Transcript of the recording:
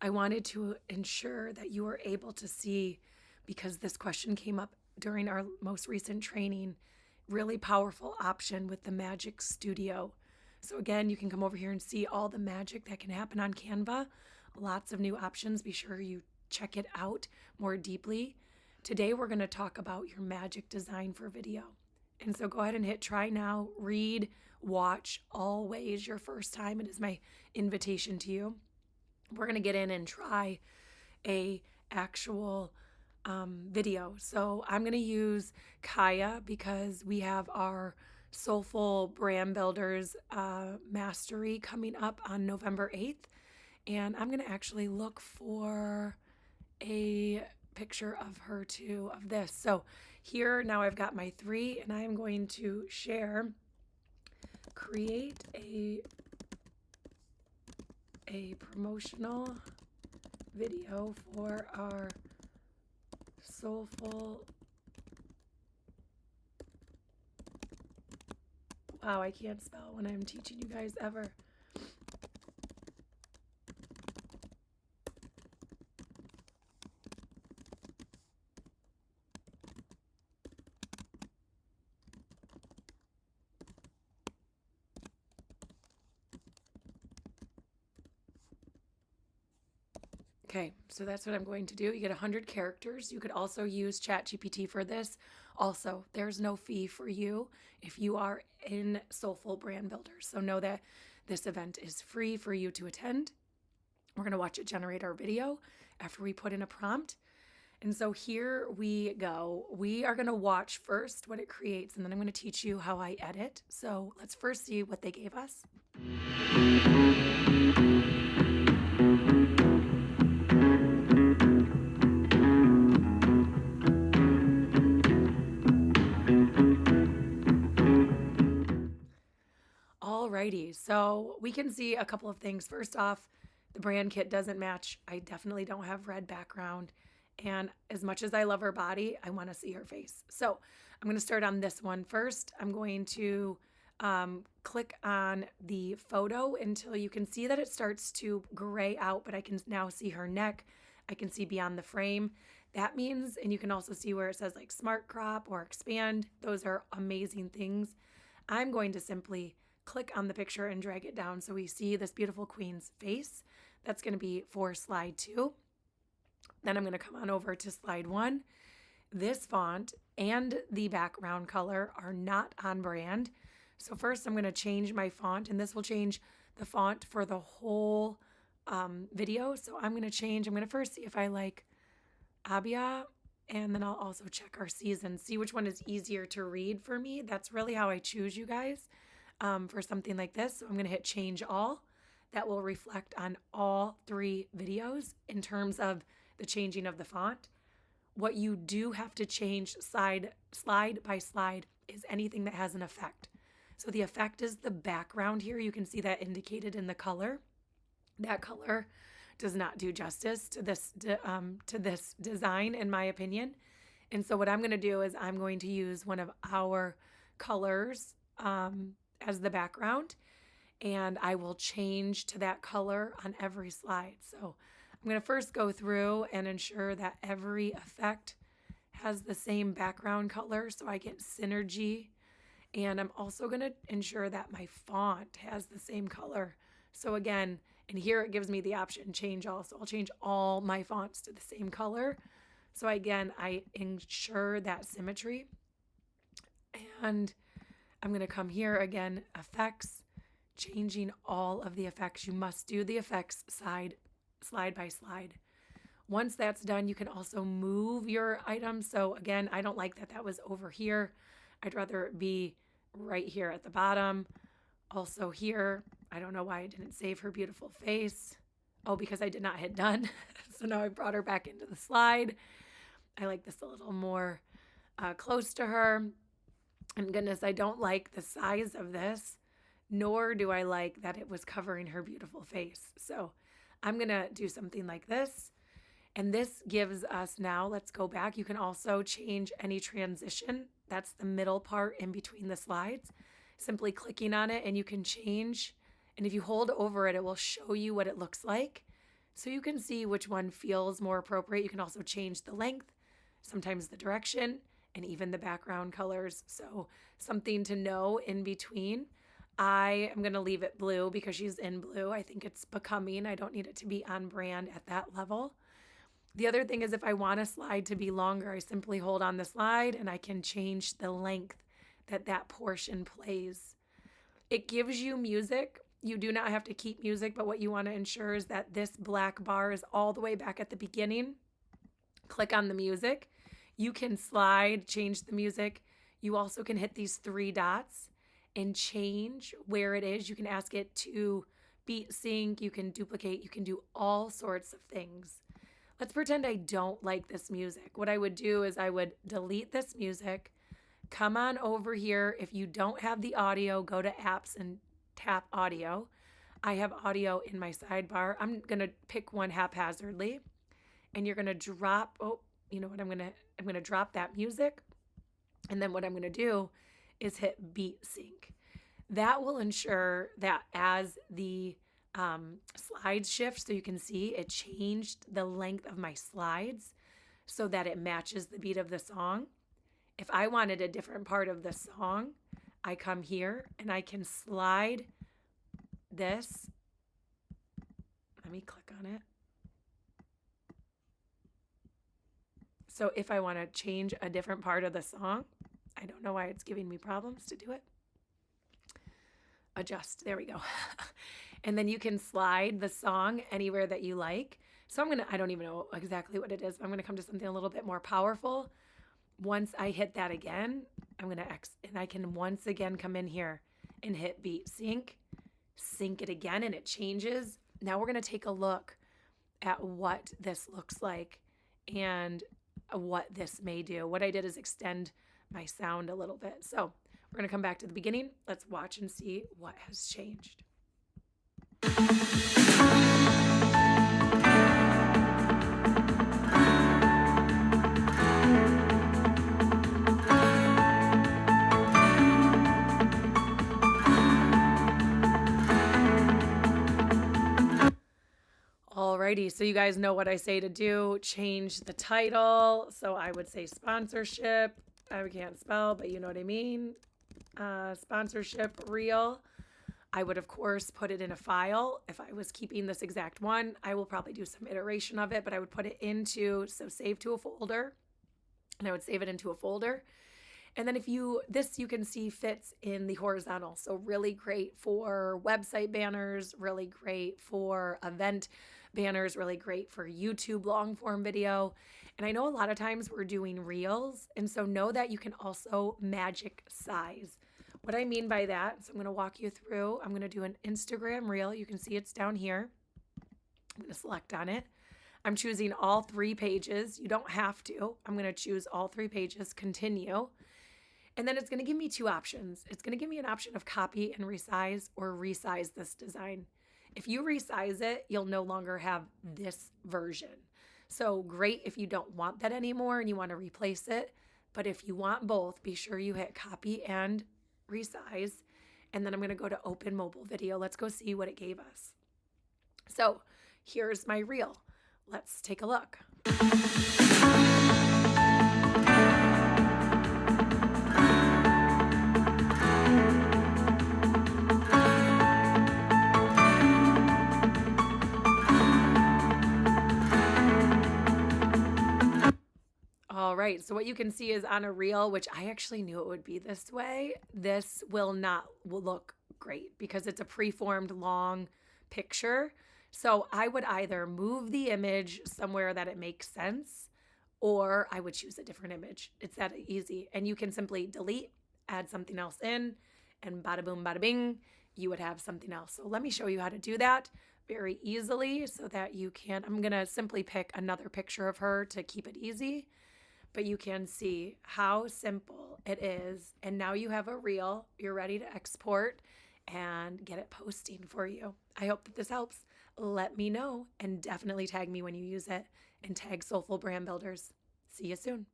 I wanted to ensure that you were able to see, because this question came up during our most recent training, really powerful option with the Magic Studio. So again, you can come over here and see all the magic that can happen on Canva. Lots of new options. Be sure you check it out more deeply. Today, we're going to talk about your magic design for video. And so go ahead and hit try now, read, watch, always your first time. It is my invitation to you. We're going to get in and try a actual video. So I'm going to use Kaya because we have our Soulful Brand Builders Mastery coming up on November 8th. And I'm going to actually look for a picture of her too, of this. So here now I've got my 3, and I am going to share, create a promotional video for our Soulful. Wow, I can't spell when I'm teaching you guys ever. Okay, so that's what I'm going to do. You get 100 characters. You could also use ChatGPT for this. Also, there's no fee for you if you are in Soulful Brand Builders. So know that this event is free for you to attend. We're going to watch it generate our video after we put in a prompt. And so here we go. We are going to watch first what it creates, and then I'm going to teach you how I edit. So let's first see what they gave us. Alrighty, so we can see a couple of things. First off, the brand kit doesn't match. I definitely don't have red background. And as much as I love her body, I want to see her face. So I'm going to start on this one first. I'm going to click on the photo until you can see that it starts to gray out, but I can now see her neck. I can see beyond the frame. That means, and you can also see where it says like smart crop or expand. Those are amazing things. I'm going to simply click on the picture and drag it down so we see this beautiful queen's face. That's going to be for slide 2. Then I'm going to come on over to slide 1. This font and the background color are not on brand. So first I'm going to change my font, and this will change the font for the whole video. So I'm going to first see if I like Abia, and then I'll also check our season, see which one is easier to read for me. That's really how I choose you guys for something like this. So I'm going to hit change all. That will reflect on all 3 videos in terms of the changing of the font. What you do have to change slide by slide is anything that has an effect. So the effect is the background here. You can see that indicated in the color. That color does not do justice to this design, in my opinion. And so what I'm going to do is I'm going to use one of our colors as the background, and I will change to that color on every slide. So I'm going to first go through and ensure that every effect has the same background color so I get synergy. And I'm also going to ensure that my font has the same color. So again, and here it gives me the option change all. So I'll change all my fonts to the same color. So again, I ensure that symmetry. And I'm going to come here again, effects, changing all of the effects. You must do the effects slide by slide. Once that's done, you can also move your items. So again, I don't like that that was over here. I'd rather it be right here at the bottom. Also here, I don't know why I didn't save her beautiful face. Oh, because I did not hit done. So now I brought her back into the slide. I like this a little more close to her. And goodness, I don't like the size of this, nor do I like that it was covering her beautiful face. So I'm going to do something like this. And this gives us now, let's go back. You can also change any transition. That's the middle part in between the slides. Simply clicking on it and you can change. And if you hold over it, it will show you what it looks like. so you can see which one feels more appropriate. You can also change the length, sometimes the direction, and even the background colors. So something to know in between. I am going to leave it blue because she's in blue. I think it's becoming. I don't need it to be on brand at that level. The other thing is if I want a slide to be longer, I simply hold on the slide and I can change the length that that portion plays. It gives you music. You do not have to keep music, but what you want to ensure is that this black bar is all the way back at the beginning. Click on the music. You can slide, change the music. You also can hit these 3 dots and change where it is. You can ask it to beat sync. You can duplicate. You can do all sorts of things. Let's pretend I don't like this music. What I would do is I would delete this music, come on over here. If you don't have the audio, go to apps and tap audio. I have audio in my sidebar. I'm going to pick one haphazardly, and you're going to drop, you know what, I'm going to drop that music. And then what I'm going to do is hit beat sync. That will ensure that as the slides shift, so you can see it changed the length of my slides so that it matches the beat of the song. If I wanted a different part of the song, I come here and I can slide this. Let me click on it. So if I want to change a different part of the song, I don't know why it's giving me problems to do it. Adjust. There we go. And then you can slide the song anywhere that you like. So I don't even know exactly what it is, but I'm going to come to something a little bit more powerful. Once I hit that again, and I can once again come in here and hit beat sync it again, and it changes. Now we're going to take a look at what this looks like and what this may do. What I did is extend my sound a little bit. So we're going to come back to the beginning. Let's watch and see what has changed. Alrighty, so you guys know what I say to do. Change the title. So I would say sponsorship. I can't spell, but you know what I mean. Sponsorship reel. I would, of course, put it in a file. If I was keeping this exact one, I will probably do some iteration of it, but I would put it save to a folder, and I would save it into a folder. And then you can see fits in the horizontal. So really great for website banners, really great for event banners, really great for YouTube long form video. And I know a lot of times we're doing reels. And so know that you can also magic size. What I mean by that, so I'm going to walk you through. I'm going to do an Instagram reel. You can see it's down here. I'm going to select on it. I'm choosing all 3 pages. You don't have to. I'm going to choose all 3 pages, continue. And then it's going to give me 2 options. It's going to give me an option of copy and resize or resize this design. If you resize it, you'll no longer have this version. So great if you don't want that anymore and you want to replace it. But if you want both, be sure you hit copy and resize. And then I'm going to go to open mobile video. Let's go see what it gave us. So here's my reel. Let's take a look. All right, so what you can see is on a reel, which I actually knew it would be this way, this will look great because it's a preformed long picture. So I would either move the image somewhere that it makes sense, or I would choose a different image. It's that easy. And you can simply delete, add something else in, and bada boom, bada bing, you would have something else. So let me show you how to do that very easily so that you can, I'm gonna simply pick another picture of her to keep it easy. But you can see how simple it is. And now you have a reel. You're ready to export and get it posting for you. I hope that this helps. Let me know and definitely tag me when you use it and tag Soulful Brand Builders. See you soon.